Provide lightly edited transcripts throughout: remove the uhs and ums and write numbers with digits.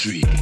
Street. Yo,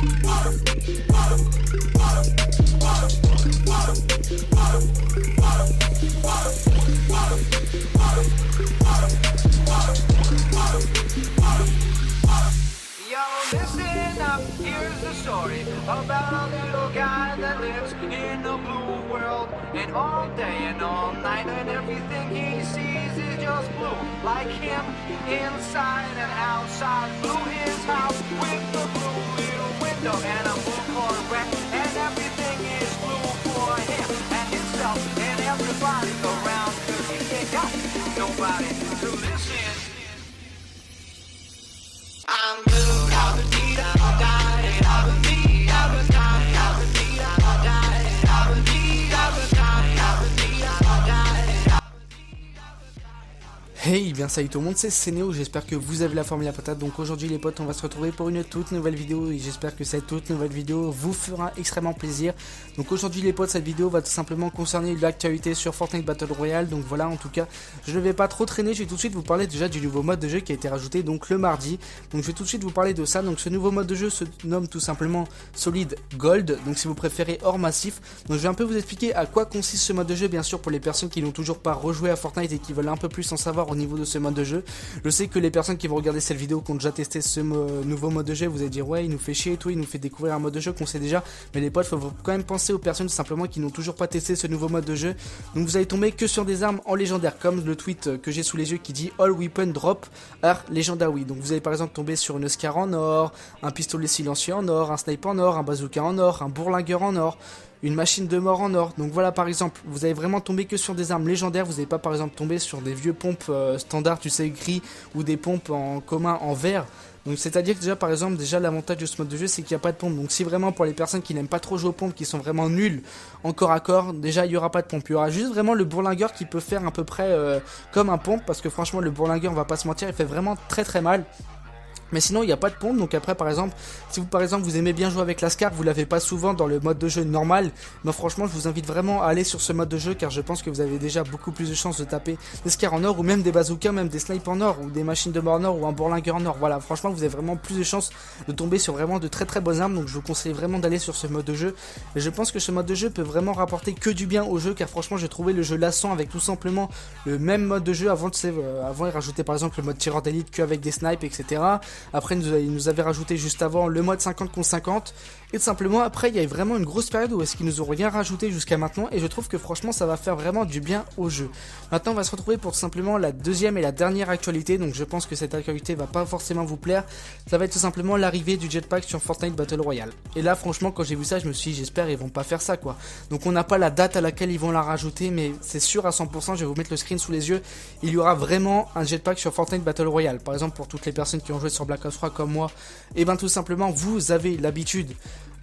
listen up, here's the story about a little guy that lives in a blue world. And all day and all night, and everything he sees is just blue. Like him, inside and outside. Blue his house with the blue little window and a blue Corvette. And everything is blue for him and himself and everybody around. 'Cause he ain't got nobody to listen. I'm blue, I would need, I would die, I would need, I would die, I would need, I would die, I would need, I would die, I would need, I would die. Hey, bien salut tout le monde, c'est Néo, j'espère que vous avez la forme et la patate. Donc aujourd'hui les potes, on va se retrouver pour une toute nouvelle vidéo et j'espère que cette toute nouvelle vidéo vous fera extrêmement plaisir. Donc aujourd'hui les potes, cette vidéo va tout simplement concerner l'actualité sur Fortnite Battle Royale. Donc voilà, en tout cas, je ne vais pas trop traîner, je vais tout de suite vous parler déjà du nouveau mode de jeu qui a été rajouté donc le mardi. Donc je vais tout de suite vous parler de ça. Donc ce nouveau mode de jeu se nomme tout simplement Solid Gold, donc si vous préférez hors massif. Donc je vais un peu vous expliquer à quoi consiste ce mode de jeu, bien sûr pour les personnes qui n'ont toujours pas rejoué à Fortnite et qui veulent un peu plus en savoir au niveau de ce mode de jeu. Je sais que les personnes qui vont regarder cette vidéo, qui ont déjà testé ce nouveau mode de jeu, vous allez dire ouais, il nous fait chier et tout, il nous fait découvrir un mode de jeu qu'on sait déjà. Mais les potes, faut quand même penser aux personnes tout simplement qui n'ont toujours pas testé ce nouveau mode de jeu. Donc vous allez tomber que sur des armes en légendaire, comme le tweet que j'ai sous les yeux qui dit All Weapon Drop are Legendary. Donc vous allez par exemple tomber sur une Scar en or, un pistolet silencieux en or, un sniper en or, un bazooka en or, un bourlingueur en or, une machine de mort en or. Donc voilà, par exemple, vous allez vraiment tomber que sur des armes légendaires. Vous n'allez pas par exemple tomber sur des vieux pompes standards, tu sais, gris, ou des pompes en commun en vert. Donc c'est à dire que déjà par exemple, déjà l'avantage de ce mode de jeu, c'est qu'il n'y a pas de pompe. Donc si vraiment pour les personnes qui n'aiment pas trop jouer aux pompes, qui sont vraiment nuls en corps à corps, déjà il n'y aura pas de pompe. Il y aura juste vraiment le bourlingueur qui peut faire à peu près comme un pompe, parce que franchement le bourlingueur, on va pas se mentir, il fait vraiment très très mal. Mais sinon il n'y a pas de pompe. Donc après par exemple, si vous par exemple vous aimez bien jouer avec la Scar, vous l'avez pas souvent dans le mode de jeu normal, mais franchement je vous invite vraiment à aller sur ce mode de jeu, car je pense que vous avez déjà beaucoup plus de chances de taper des Scars en or, ou même des bazookas, même des snipers en or, ou des machines de mort en or, ou un bourlingueur en or. Voilà, franchement vous avez vraiment plus de chances de tomber sur vraiment de très très bonnes armes. Donc je vous conseille vraiment d'aller sur ce mode de jeu. Et je pense que ce mode de jeu peut vraiment rapporter que du bien au jeu, car franchement j'ai trouvé le jeu lassant avec tout simplement le même mode de jeu. Avant ils rajoutaient par exemple le mode tireur d'élite qu'avec des snipes, etc. Après ils nous avaient rajouté juste avant le mode 50 contre 50. Et tout simplement après il y a eu vraiment une grosse période où est-ce qu'ils nous ont rien rajouté jusqu'à maintenant. Et je trouve que franchement ça va faire vraiment du bien au jeu. Maintenant on va se retrouver pour tout simplement la deuxième et la dernière actualité. Donc je pense que cette actualité va pas forcément vous plaire. Ça va être tout simplement l'arrivée du jetpack sur Fortnite Battle Royale. Et là franchement quand j'ai vu ça je me suis dit j'espère ils vont pas faire ça quoi. Donc on n'a pas la date à laquelle ils vont la rajouter, mais c'est sûr à 100%, je vais vous mettre le screen sous les yeux. Il y aura vraiment un jetpack sur Fortnite Battle Royale. Par exemple pour toutes les personnes qui ont joué sur Black Ops 3 comme moi, et bien tout simplement vous avez l'habitude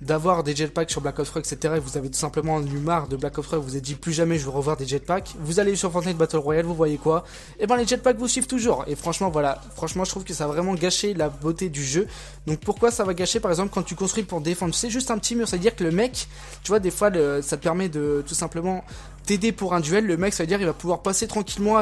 d'avoir des jetpacks sur Black Ops 3 etc. Et vous avez tout simplement eu marre de Black Ops 3, vous vous êtes dit plus jamais je veux revoir des jetpacks. Vous allez sur Fortnite Battle Royale, vous voyez quoi? Et ben les jetpacks vous suivent toujours. Et franchement voilà, franchement je trouve que ça va vraiment gâcher la beauté du jeu. Donc pourquoi ça va gâcher? Par exemple quand tu construis pour défendre, c'est juste un petit mur, c'est à dire que le mec, tu vois des fois ça te permet de tout simplement t'aider pour un duel. Le mec ça veut dire il va pouvoir passer tranquillement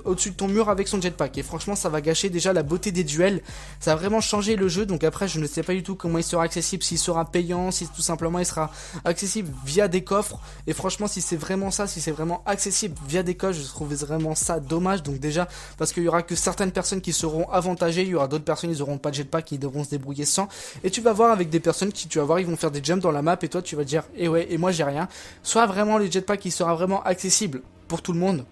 au-dessus de ton mur avec son jetpack. Et franchement ça va gâcher déjà la beauté des duels. Ça va vraiment changer le jeu. Donc après je ne sais pas du tout comment il sera accessible, s'il sera payant, si tout simplement il sera accessible via des coffres. Et franchement si c'est vraiment ça, si c'est vraiment accessible via des coffres, je trouve vraiment ça dommage. Donc déjà parce qu'il y aura que certaines personnes qui seront avantagées, il y aura d'autres personnes ils auront pas de jetpack, ils devront se débrouiller sans. Et tu vas voir avec des personnes qui tu vas voir ils vont faire des jumps dans la map et toi tu vas te dire et ouais et moi j'ai rien. Soit vraiment le jetpack qui sera vraiment accessible pour tout le monde.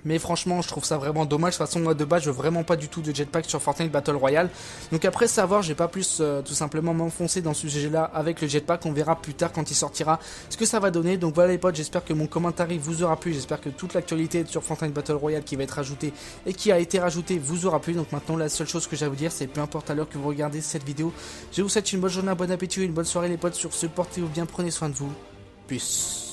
Mais franchement je trouve ça vraiment dommage. De toute façon moi de base je veux vraiment pas du tout de jetpack sur Fortnite Battle Royale. Donc après savoir, j'ai pas plus tout simplement m'enfoncer dans ce sujet là avec le jetpack. On verra plus tard quand il sortira ce que ça va donner. Donc voilà les potes, j'espère que mon commentaire vous aura plu. J'espère que toute l'actualité sur Fortnite Battle Royale qui va être rajoutée et qui a été rajoutée vous aura plu. Donc maintenant la seule chose que j'ai à vous dire c'est peu importe à l'heure que vous regardez cette vidéo, je vous souhaite une bonne journée, un bon appétit, une bonne soirée les potes. Sur ce, portez-vous bien, prenez soin de vous. Peace.